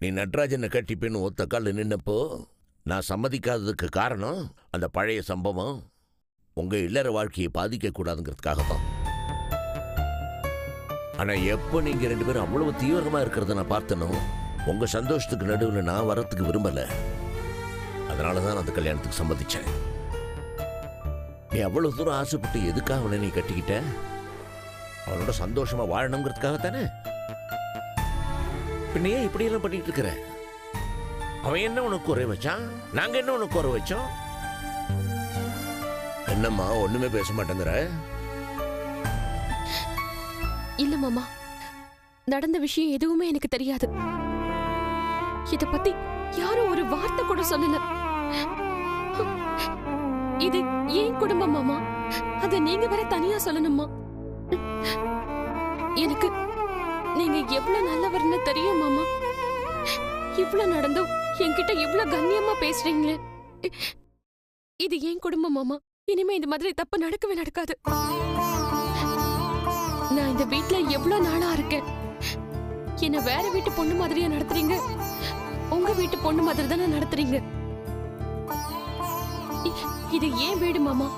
நீ நடராஜனை கட்டிப்பேன்னு ஒத்த காலில் நின்னப்போ நான் சம்மதிக்காததுக்கு காரணம் அந்த பழைய சம்பவம் உங்க இல்லற வாழ்க்கையை பாதிக்க கூடாதுங்கிறதுக்காக தான். ஆனா எப்போ நீங்க 2 பேரும் அவ்வளவு தீவிரமா இருக்கிறத நான் பார்த்தனோ உங்க சந்தோஷத்துக்கு நடுவில் நான் வரத்துக்கு விரும்பல. அதனாலதான் அந்த கல்யாணத்துக்கு சம்மதிச்சேன். நீ அவ்வளவு தூரம் ஆசைப்பட்டு எதுக்காக அவனை நீ கட்டிக்கிட்ட? அவனோட சந்தோஷமா வாழணுங்கிறதுக்காக தானே. பின்னையே இப்படி எல்லாம் பண்ணிட்டு இருக்கிற? அவன் என்ன உனக்கு குறை வச்சான்? நாங்க என்ன உனக்கு குறை வச்சோம்? என்னம்மா ஒண்ணுமே பேச மாட்டேங்கிற? இல்ல மாமா, நடந்த விஷயம் எதுவுமே எனக்கு தெரியாது. இத பத்தி யாரும் ஒரு வார்த்தை கூட சொல்லல. இது ஏன் குடும்பம் மாமா, அத நீங்க வேற தனியா சொல்லணுமா? எனக்கு நீங்க எவ்வளவு நல்லவர்னு தெரியும் மாமா. இவ்வளவு நடந்தும் என்கிட்ட இவ்வளவு கண்ணியமா பேசுறீங்களே. இது ஏன் குடும்பம் மாமா. இனிமே இந்த மாதிரி தப்பு நடக்கவே நடக்காது. நான் இந்த வீட்டுல எவ்வளவு நாளா இருக்கேன். என்ன வேற வீட்டு பொண்ணு மாதிரியா நடத்துறீங்க? உங்க வீட்டு பொண்ணு மாதிரி தானே நடத்துறீங்க. இது ஏன் வீடு மாமா.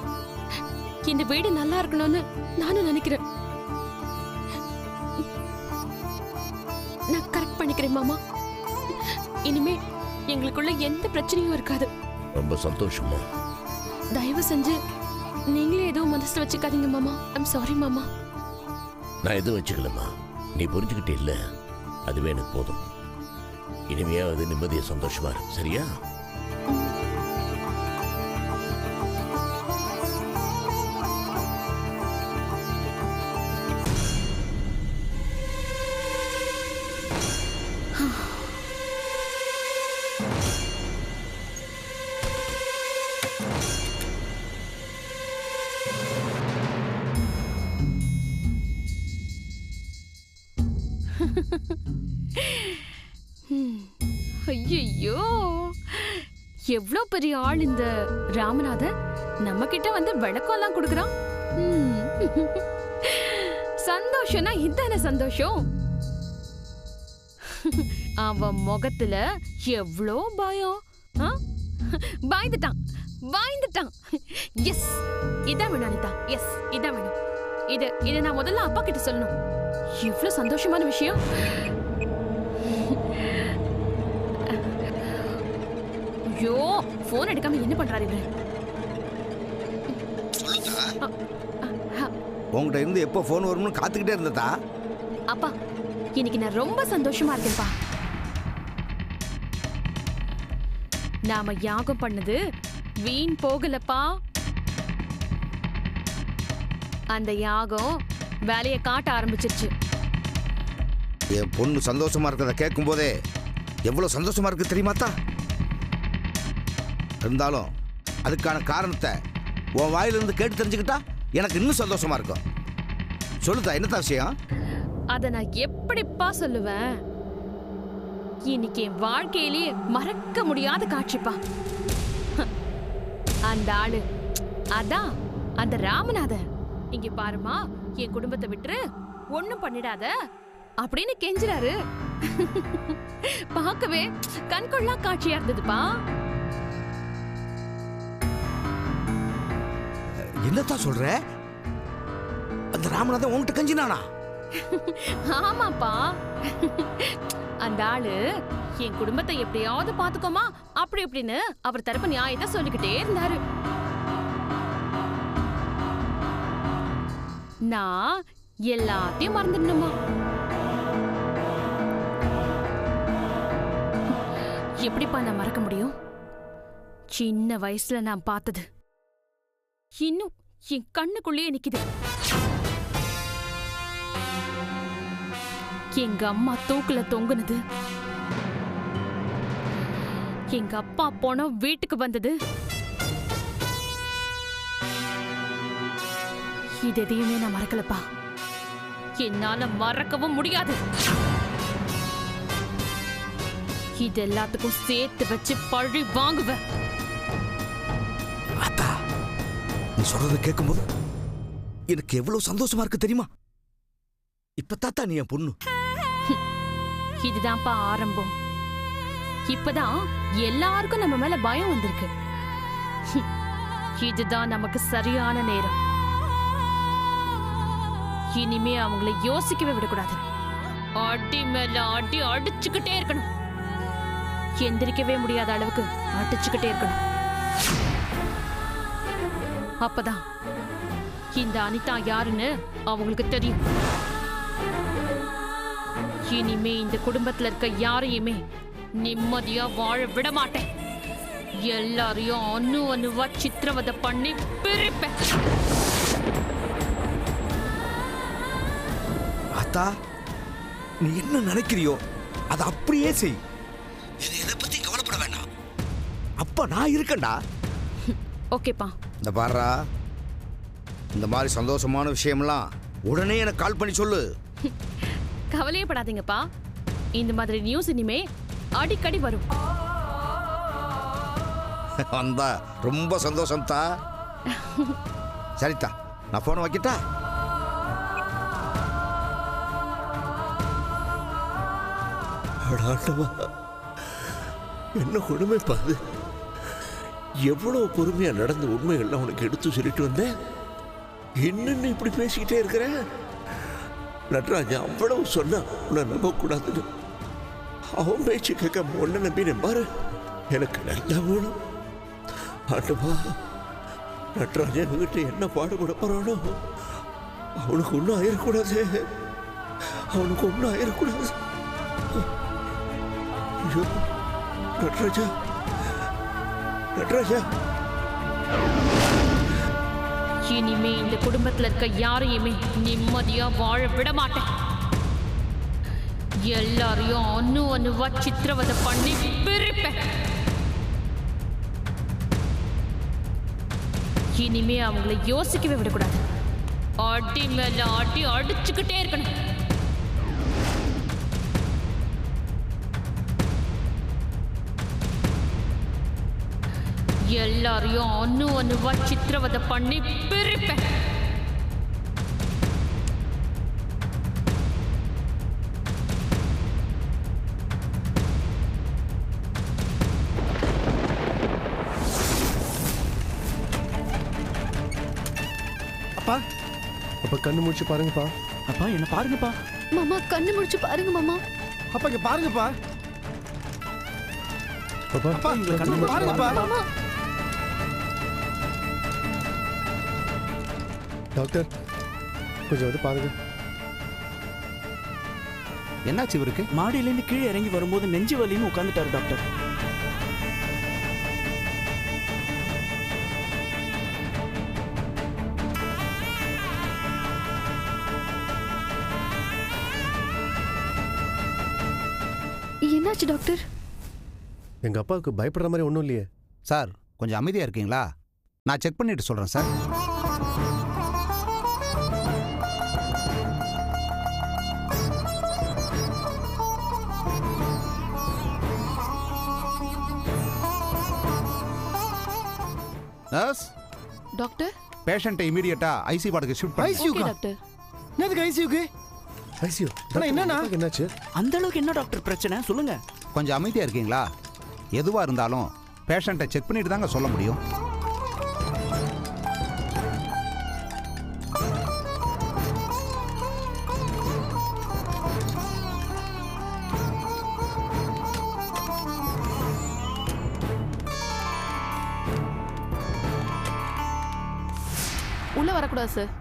இந்த வீடு நல்லா இருக்கணும்னு நானும் நினைக்கிறேன். நான் கரெக்ட் பண்ணிக்கிறேன் மாமா. இனிமே எங்களுக்குள்ள எந்த பிரச்சனையும் இருக்காது. ரொம்ப சந்தோஷமா. தயவு செஞ்சு நீங்களே எதுவும் மனசுல வச்சுக்காதீங்க மாமா. ஐம் சாரி மாமா. நான் எதுவும் வச்சுக்கலம்மா. நீ புரிஞ்சுக்கிட்டே இல்ல, அதுவே எனக்கு போதும். இனிமையாவது நிம்மதியா சந்தோஷமா இருக்கு, சரியா? ஐயோ, எவ்வளவு பெரிய ஆள் இந்த ராமநாதன். நம்ம கிட்ட வந்து விளக்கம் எல்லாம் கொடுக்கறான். சந்தோஷம்னா இதான சந்தோஷம். அவன் முகத்துல எவ்வளோ பயம். பயந்துட்டான் பயந்துட்டான். எஸ், இதான் வேணும் அனிதா. எஸ், இதான் வேணும். இதை நான் முதல்ல அப்பா கிட்ட சொல்லணும். இவ்வளவு சந்தோஷமான விஷயம். ஐயோ, போன் எடுக்காம என்ன பண்றாரு இவரு? உங்ககிட்ட இருந்து எப்போ போன் வரும்னு காத்துக்கிட்டே இருந்ததா? அப்பா, இன்னைக்கு நான் ரொம்ப சந்தோஷமா இருக்கேன்ப்பா. நாம யாகம் பண்ணது வீண் போகலப்பா. அந்த யாகம் வேலையை காட்ட ஆரம்பிச்சிருச்சு. என் பொண்ணு சந்தோஷமா இருக்கிறத கேட்கும் போதே எவ்வளவு சந்தோஷமா இருக்கு தெரியுமாத்தா? இருந்தாலும் அதுக்கான காரணத்தை உன் வாயிலிருந்து கேட்டு தெரிஞ்சுக்கிட்டா எனக்கு இன்னும் சந்தோஷமா இருக்கும். சொல்லுதா, என்னதான் விஷயம்? அத நான் எப்படிப்பா சொல்லுவேன்? இன்னைக்கு என் வாழ்க்கையிலேயே மறக்க முடியாத காட்சிப்பா. அந்த ஆளு, அதான் அந்த ராமநாதன். இங்க பாருமா, என் குடும்பத்தை விட்டு ஒண்ணும் பண்ணிடாத அப்படின்னு கெஞ்சுறாரு. பார்க்கவே கண்கொள்ளா காட்சியா இருந்ததுப்பா. என்னதான் சொல்ற? அந்த ராமநாதன் உன்கிட்ட கெஞ்சினானா? ஆமாப்பா. அந்த ஆளு என் குடும்பத்தை எப்படியாவது பாத்துக்கோமா அப்படி இப்படின்னு அவர் தரப்பு நியாயத்தை சொல்லிக்கிட்டே இருந்தாரு. நான் எல்லாத்தையும் மறந்துடணுமா? எப்படிப்பா நான் மறக்க முடியும்? சின்ன வயசுல நான் பார்த்தது இன்னும் என் கண்ணுக்குள்ளேயே நிக்குது. எங்க அம்மா தூக்குல தொங்குனது, எங்க அப்பா போன வீட்டுக்கு வந்தது, இது எதையுமே நான் மறக்கலப்பா. என்னால மறக்கவும் முடியாது. இது எல்லாத்துக்கும் சேர்த்து வச்சு பழி வாங்குவேன். நீ சொல்றத கேட்கும்போது எனக்கு எவ்வளவு சந்தோஷமா இருக்கு தெரியுமா? இப்ப தாத்தா நீ என் பொண்ணு. இதுதான்ப்பா ஆரம்பம். இப்பதான் எல்லாருக்கும் நம்ம மேல பயம் வந்திருக்கு. இதுதான் நமக்கு சரியான நேரம். இனிமே அவங்கள யோசிக்கவே விடக்கூடாது. அடி மேல அடி அடிச்சுக்கிட்டே இருக்கணும். எந்திரிக்கவே முடியாத அளவுக்கு அடிச்சுக்கிட்டே இருக்கணும். அப்பதான் இந்த அனிதா யாருன்னு அவங்களுக்கு தெரியும். இனிமே இந்த குடும்பத்துல இருக்க யாரையுமே நிம்மதியா வாழ விட மாட்டேன். எல்லாரையும் அணுவா சித்திரவதை பண்ணி பிரிப்பேன். அத்தா, நீ என்ன நினைக்கிறியோ அதை அப்படியே செய். எதை பத்தி கவலைப்பட வேண்டாம். அப்பா நான் இருக்கேன்டா. ஓகேப்பா. இந்த பாருடா, இந்த மாதிரி சந்தோஷமான விஷயம்லாம் உடனே எனக்கு கால் பண்ணி சொல்லு. கவலையே படாதீங்கப்பா. இந்த மாதிரி நியூஸ் இனிமே அடிக்கடி வரும். வந்தா ரொம்ப சந்தோஷம் தா. சரிதா, நான் போன வைக்கிட்டா. என்ன கொடுமை பாது. எவ்வளவு பொறுமையா நடந்த உண்மைகள்லாம் உனக்கு எடுத்து சொல்லிட்டு வந்தேன். என்னன்னு இப்படி பேசிக்கிட்டே இருக்கிற? நடராஜா அவ்வளவு சொன்னா உன்னை நம்பக்கூடாதுன்னு அவன் பேச்சு கேட்க உன்னை நம்பினேன் பாரு. எனக்கு நல்லா வேணும் ஆண்டவா. நடராஜன் வீட்டை என்ன பாடுபட போறானோ அவனுக்கு ஒன்றும் ஆயிடக்கூடாது. அவனுக்கு ஒன்றும் ஆயிடக்கூடாது. ஐயோ நடராஜா, நடராஜா. இனிமே இந்த குடும்பத்துல இருக்க யாரையுமே நிம்மதியா வாழ விட மாட்டேன். எல்லாரையும் அணுவா சித்திரவதை பண்ணி பிரிப்பேன். இனிமே அவங்கள யோசிக்கவே விடக்கூடாது. அடி மேல அடி அடிச்சுக்கிட்டே இருக்கணும். எல்லாரையும் அணுவா சித்திரவதை பண்ணி பிரிப்பேன். அப்பா, அப்பா கண்ணு முடிச்சு பாருங்கப்பா. அப்பா என்ன பாருங்கப்பா. மாமா கண்ணு முடிச்சு பாருங்க மாமா. அப்பா இங்க பாருங்கப்பா. அப்பா அப்பா இங்க கண்ணு பாருங்கப்பா. மாமா டாக்டர் கொஞ்சம் வந்து பாருங்க. என்னாச்சு இவருக்கு? மாடியிலேருந்து கீழே இறங்கி வரும்போது நெஞ்சு வலின்னு உட்காந்துட்டாரு டாக்டர். என்னாச்சு டாக்டர்? எங்க அப்பாவுக்கு பயப்படுற மாதிரி ஒன்றும் இல்லையே சார். கொஞ்சம் அமைதியா இருக்கீங்களா? நான் செக் பண்ணிட்டு சொல்றேன் சார். நர்ஸ், டாக்டர் பேஷண்ட்டை இமீடியட்டா ஐசி வார்டுக்கு ஷிஃப்ட் பண்ணு. ஐசியூக்கா? டாக்டர். என்னதுக்கு ஐசியூக்கு? ஐசியூ என்னன்னா என்னாச்சு? அந்த அளவுக்கு என்ன டாக்டர் பிரச்சனை சொல்லுங்க. கொஞ்சம் அமைதியா இருக்கீங்களா? எதுவா இருந்தாலும் பேஷண்ட்டை செக் பண்ணிட்டு தாங்க சொல்ல முடியும். உள்ள வரக்கூடாது சார்.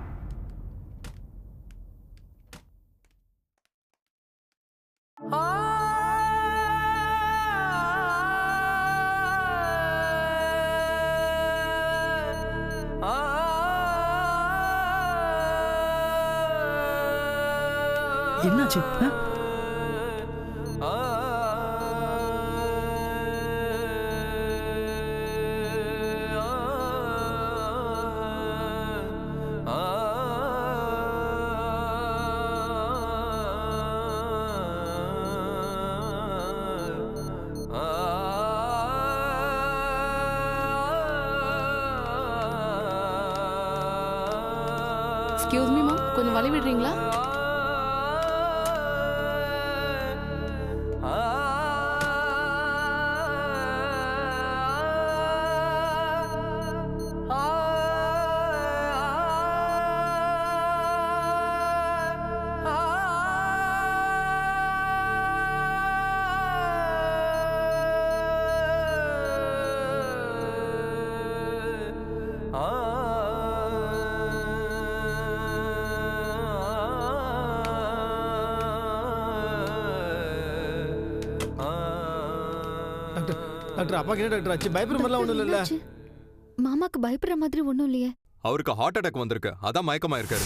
என்னாச்சு? எக்ஸ்கியூஸ் மீ மேம், கொஞ்சம் வழி விடுறீங்களா? டாக்டர் டாக்டர் அப்பாக்கு என்ன டாக்டர் ஆச்சு? பயப்படுற மாதிரிலாம் ஒன்றும் இல்லைல்ல? என்னாச்சு? மாமாக்கு பயப்படுற மாதிரி ஒன்றும் இல்லையே. அவருக்கு ஹார்ட் அட்டாக் வந்திருக்கு, அதான் மயக்கமா இருக்காரு.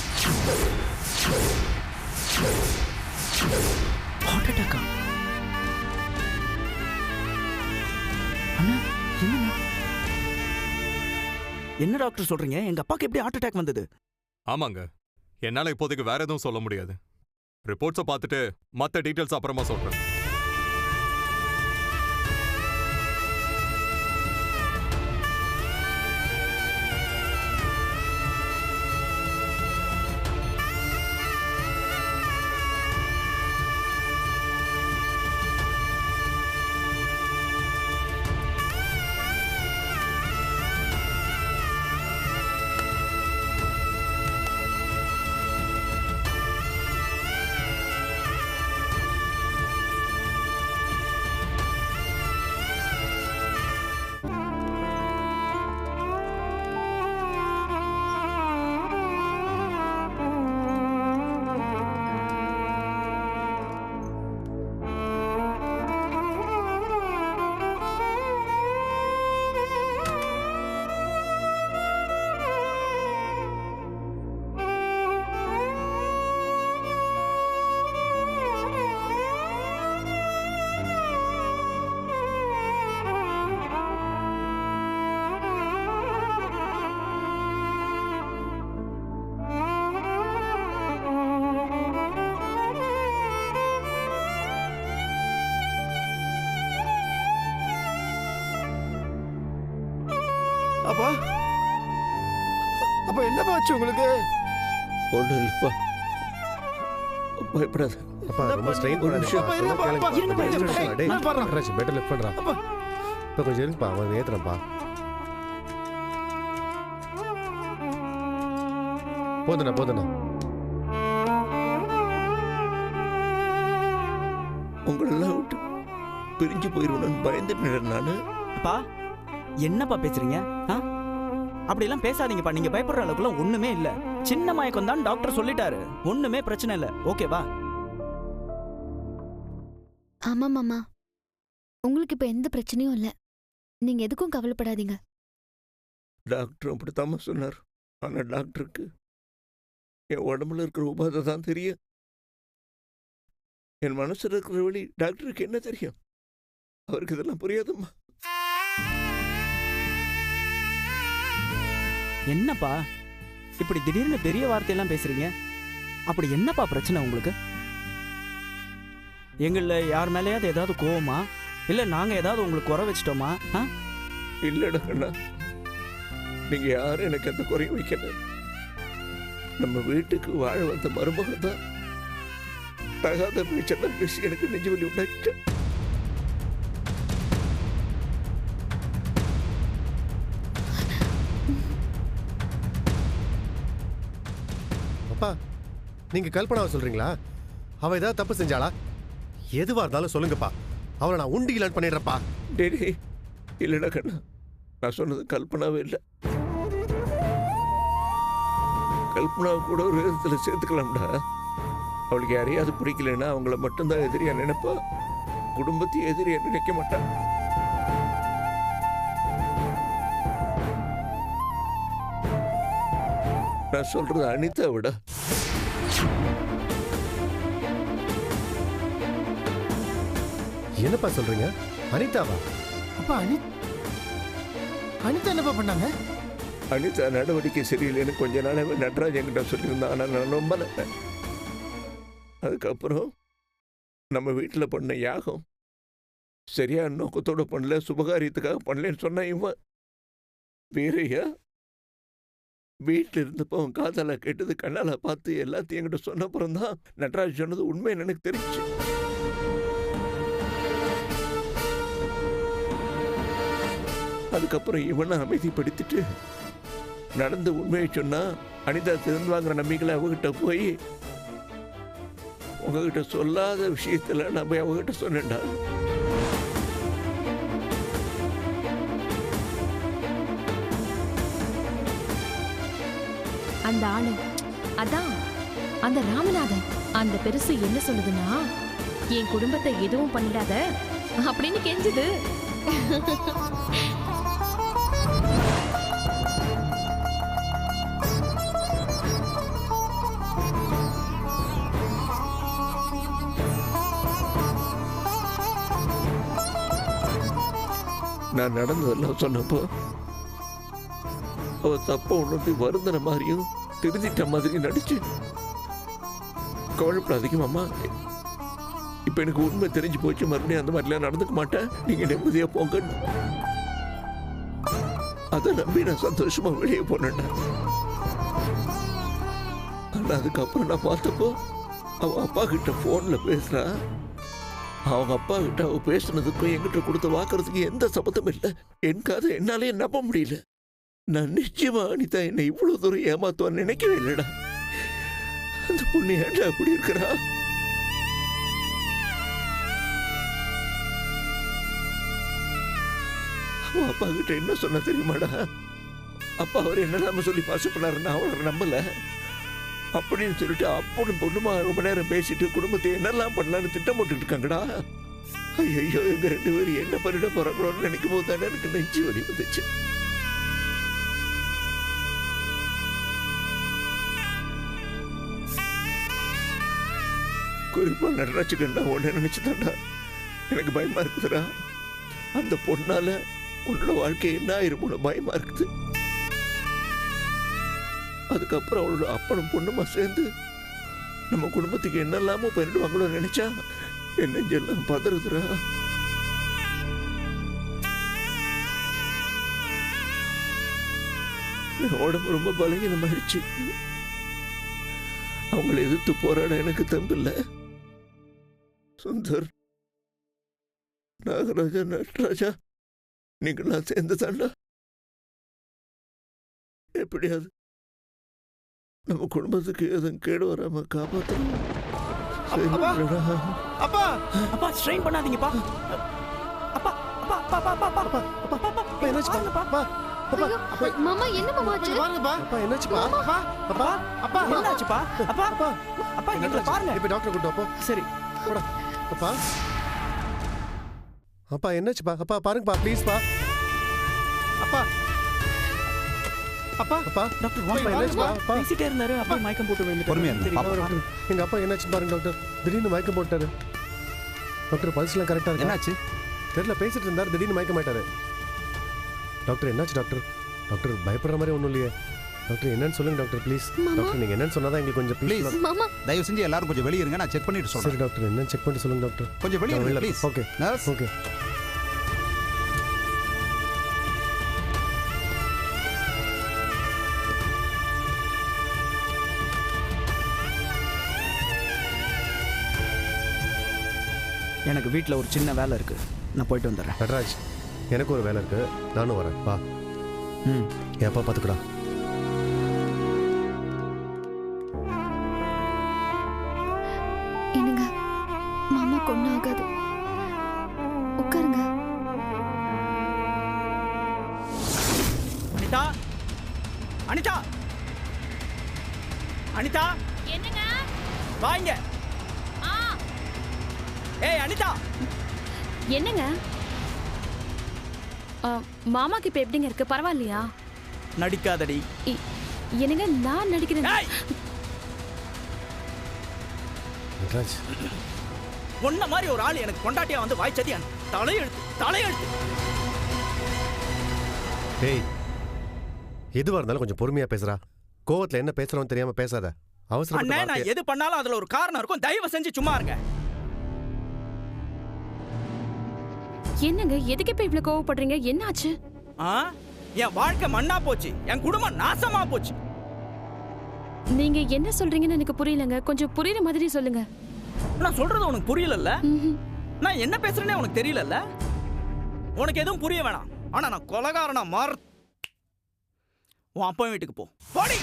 ஹார்ட் அட்டாக்கா? அண்ணா என்னண்ணா? என்ன டாக்டர் சொல்றீங்க? எங்க அப்பாக்கு எப்படி ஹார்ட் அட்டாக் வந்தது? ஆமாங்க, என்னால இப்போதைக்கு வேற எதுவும் சொல்ல முடியாது. ரிப்போர்ட்ஸை பார்த்துட்டு மற்ற டீட்டெயில்ஸ் அப்புறமா சொல்றேன். அப்பா அப்பா என்னப்பா ஆச்சு உங்களுக்கு? ஒன்றும் இல்லைப்பா, பயப்படாத. அப்பா ரொம்ப ஸ்ட்ரெயின் ஒரு நிமிஷம். பெட்டர் லெஃப்ட் பண்றா. இப்போ கொஞ்சம் இருக்குப்பா, அவன் ஏத்துறப்பா. போதுண்ணா. உங்களெல்லாம் விட்டு பிரிஞ்சு போயிருவேன்னு பயந்துட்டேன் நானு. அப்பா என்னப்பா பேசுறீங்க? அப்படிலாம் பேசாதீங்கப்பா. நீங்க பயப்படுற அளவுக்குலாம் ஒண்ணுமே இல்ல. சின்ன மயக்கம் தான் டாக்டர் சொல்லிட்டாரு. ஒண்ணுமே பிரச்சனை இல்ல. ஓகேவா? ஆமா மாமா, உங்களுக்கு இப்ப எந்த பிரச்சனையும் இல்ல. நீங்க எதுக்கும் கவலைப்படாதீங்க. டாக்டர் அப்படித்தாம சொன்னார். ஆனா டாக்டருக்கு என் உடம்புல இருக்கிற உபாதை தான் தெரியும். என் மனசுல இருக்கிற வழி டாக்டருக்கு என்ன தெரியும்? அவருக்கு இதெல்லாம் புரியாதும்மா. என்னப்பா இப்படி திடீர்னு பெரிய வார்த்தையெல்லாம் பேசுறீங்க? அப்படி என்னப்பா பிரச்சனை உங்களுக்கு? எங்கள யார் மேலேயாவது ஏதாவது கோவமா? இல்ல நாங்க ஏதாவது உங்களுக்கு குறை வச்சிட்டோமா? இல்லடா கண்ணா, நீங்க யாரும் எனக்கு எந்த குறையும் வைக்கல. நம்ம வீட்டுக்கு வாழ வந்த மருமகன் தான் தகாத பேச்செல்லாம் பேசி எனக்கு நெஞ்சு வலி உண்டாக்கிட்டேன். அப்பா நீங்க கல்பனாவை சொல்றீங்களா? அவ ஏதாவது தப்பு செஞ்சாளா? எதுவா இருந்தாலும் சொல்லுங்கப்பா, அவளை நான் உண்டி லேர்ன் பண்ணிடுறப்பா. டேடி இல்லடா கண்ணா, நான் சொன்னது கல்பனாவே இல்லை. கல்பனாவை கூட ஒரு விதத்தில் சேர்த்துக்கலாம்டா. அவளுக்கு யாரையாவது பிடிக்கலன்னா அவங்கள மட்டும்தான் எதிரியா நினைப்பா, குடும்பத்தையும் எதிரியா நினைக்க மாட்டான். நான் சொல்றது அனிதா விட. என்னப்பா சொல்றீங்க? அனிதாவா? அப்பா அனிதா என்னப்பா பண்ணாங்க? அனிதா நடவடிக்கை சரியில்லைன்னு கொஞ்ச நாளாவே நடராஜ் என்கிட்ட சொல்லியிருந்தான். ஆனால் நான் நம்பல. அதுக்கப்புறம் நம்ம வீட்டில் பண்ண யாகம் சரியான நோக்கத்தோட பண்ணல, சுபகாரியத்துக்காக பண்ணலன்னு சொன்னா இவன் வேறையா வீட்டில் இருந்தப்போ அவன் காதால கேட்டது கண்ணால பார்த்து எல்லாத்தையும் என்கிட்ட சொன்னப்புறம் தான் நடராஜ் சொன்னது உண்மைன்னு எனக்கு தெரிஞ்சு. அதுக்கப்புறம் இவனை அமைதிப்படுத்திட்டு நடந்த உண்மையை சொன்னா அனிதா திறந்து வாங்குற நம்பிக்கையில அவகிட்ட போய் உங்ககிட்ட சொல்லாத விஷயத்துல நான் போய் அவகிட்ட சொன்னேன்டா. அந்த ஆளு அதான் அந்த ராமநாதன். அந்த பெருசு என்ன சொல்லுதுன்னா, என் குடும்பத்தை எதுவும் பண்ணிடாத, அப்படின்னு கெஞ்சுது. நான் நடந்ததெல்லாம் சொன்னப்போ அவ தப்ப உணர்ந்து வருந்தன மாதிரியும் திருந்திட்ட மாதிரி நடிச்சு, கவலைப்படாதீங்க மாமா, இப்ப எனக்கு உண்மை தெரிஞ்சு போச்சு, மறுபடியும் அந்த மாதிரிலாம் நடந்துக்க மாட்டேன், நீங்க நிம்மதியா போங்க. அதை நம்பி நான் சந்தோஷமா வெளியே போனேன். ஆனா அதுக்கப்புறம் நான் பார்த்தப்போ அவ அப்பா கிட்ட போன்ல பேசுறா. அவங்க அப்பா கிட்ட அவ பேசுனதுக்கும் என்கிட்ட கொடுத்த வாக்குறதுக்கு எந்த சம்மந்தம் இல்லை. என் காதை என்னாலே நம்ப முடியல. நான் நிச்சயமா அனிதா என்னை இவ்வளவு தூரம் ஏமாத்துவான்னு நினைக்கவே இல்லடா. அந்த பொண்ணு ஏன்டா அப்படி இருக்கிறா? அவன் அப்பா கிட்ட என்ன சொன்ன தெரியுமாடா? அப்பா அவர் என்னெல்லாம சொல்லி பாசு பண்ணாருன்னு அவரை நம்பல அப்படின்னு சொல்லிட்டு அப்பனும் பொண்ணுமா ரொம்ப நேரம் பேசிட்டு குடும்பத்தை என்னெல்லாம் பண்ணலான்னு திட்டம் போட்டுட்டு இருக்காங்கடா. ஐயோ, எங்க 2 பேரும் என்ன பண்ணிட போறாங்களோன்னு நினைக்கும் போது தானே எனக்கு நெஞ்சு வலி வந்துச்சு. குறிப்பா நடராஜுக்கண்டா உன்ன நினைச்சுதான்டா எனக்கு பயமா இருக்குதுடா. அந்த பொண்ணால உன்னோட வாழ்க்கை என்ன ஆயிருமோ பயமா இருக்குது. அதுக்கப்புறம் அவளோட அப்பனும் பொண்ணுமா சேர்ந்து நம்ம குடும்பத்துக்கு என்னெல்லாமோ பண்ணிடுவாங்களோ நினைச்சா என் நெஞ்செல்லாம் பதறுதுடா. என் உடம்பு ரொம்ப பலகீனமாயிடுச்சு. அவங்களை எதிர்த்து போராட எனக்கு தெம்பில்லை. சுந்தர், நாகராஜா, நட்ராஜா, நீங்களாம் சேர்ந்து தாண்டா எப்படியாவது நம்ம குடும்பத்துக்கு எதுவும் கேடு வராம காப்பாற்றணும். அப்பா அப்பா ஸ்ட்ரெயின் பண்ணாதீங்கப்பா. அப்பா அப்பா அப்பா அப்பா அப்பா அப்பா அப்பா என்னாச்சு பாப்பா? மாமா என்ன மாமா ஆச்சு? பாருங்கப்பா. அப்பா என்னாச்சுப்பா? அப்பா அப்பா அப்பா என்னாச்சுப்பா? அப்பா அப்பா அப்பா எங்களை பாருங்க. இப்ப டாக்டர் கூட்டு அப்போ. சரி போடா. அப்பா அப்பா என்னாச்சுப்பா? அப்பா பாருங்கப்பா ப்ளீஸ்ப்பா. அப்பா அப்பா அப்பா டாக்டர் அப்பா, என்னாச்சுப்பா? அப்பா பேசிட்டே இருந்தாரு, அப்படியே மயக்கம் போட்டு விழுந்துட்டாரு. பொறுமையா இருங்க. தெரியுமா? டாக்டர், எங்க அப்பா என்னாச்சு பாருங்க டாக்டர். திடீர்னு மயக்கம் போட்டாரு டாக்டர். பல்ஸ்லாம் கரெக்டா இருக்கு. என்னாச்சு? தெரியல, பேசிட்டு இருந்தாரு, திடீர்னு மயக்கம் ஆயிட்டாரு டாக்டர். என்னாச்சு டாக்டர்? டாக்டர் பயப்படுற மாதிரி ஒன்றும் இல்லையே டாக்டர். என்னன்னு சொல்லுங்க டாக்டர் ப்ளீஸ். டாக்டர் நீங்க என்னன்னு சொன்னாதான் எங்களுக்கு கொஞ்சம் ப்ளீஸ். மாமா தயவு செஞ்சு எல்லாரும் கொஞ்சம் வெளியே இருங்க, நான் செக் பண்ணிட்டு சரி சொல்றேன். டாக்டர், என்னன்னு செக் பண்ணி சொல்லுங்க டாக்டர். கொஞ்சம் வெளியே இருங்க ப்ளீஸ். Okay nurse, okay. எனக்கு வீட்டில் ஒரு சின்ன வேலை இருக்கு, நான் போயிட்டு வந்துடுறேன். நடராஜ், எனக்கு ஒரு வேலை இருக்கு, நானும் வரேன். வா. ம் என் அப்பா பார்த்துக்கடா. என்னங்க, மாமா கொண்டு ஆகாது, உட்காருங்க. அனிதா, அனிதா, அனிதா, என்னங்க? வாங்க. ஏய் அனிதா. என்னங்க? மாமாக்கு இப்ப எப்படிங்க இருக்கு? பரவாயில்லையா? நடிக்காதடி. என்னங்க நான் நடிக்கிறேன்? நடராஜ், ஒன்ன மாதிரி ஒரு ஆள் எனக்கு கொண்டாட்டியா வந்து வாய்ச்சதியான் தலையெழுத்து தலையெழுத்து. டேய், எதுவா இருந்தாலும் கொஞ்சம் பொறுமையா பேசுறா. கோவத்துல என்ன பேசுறோம்னு தெரியாம பேசாத. அவசரப்பட்டு அண்ணே, நான் எது பண்ணாலும் அதுல ஒரு காரணம் இருக்கும், தயவு செஞ்சு சும்மா இருங்க. என்னங்க, எதுக்கு இப்ப இவ்வளவு கோவப்படுறீங்க? என்னாச்சு? என் வாழ்க்கை மண்ணா போச்சு, என் குடும்பம் நாசமா போச்சு. நீங்க என்ன சொல்றீங்கன்னு எனக்கு புரியலங்க. கொஞ்சம் புரியுற மாதிரி சொல்லுங்க. நான் சொல்றது உனக்கு புரியலல்ல? நான் என்ன பேசுறேனே உனக்கு தெரியலல்ல? உனக்கு எதுவும் புரிய வேணாம். ஆனா நான் கொலைகாரனா மாற உன் அப்பா வீட்டுக்கு போ. போடி.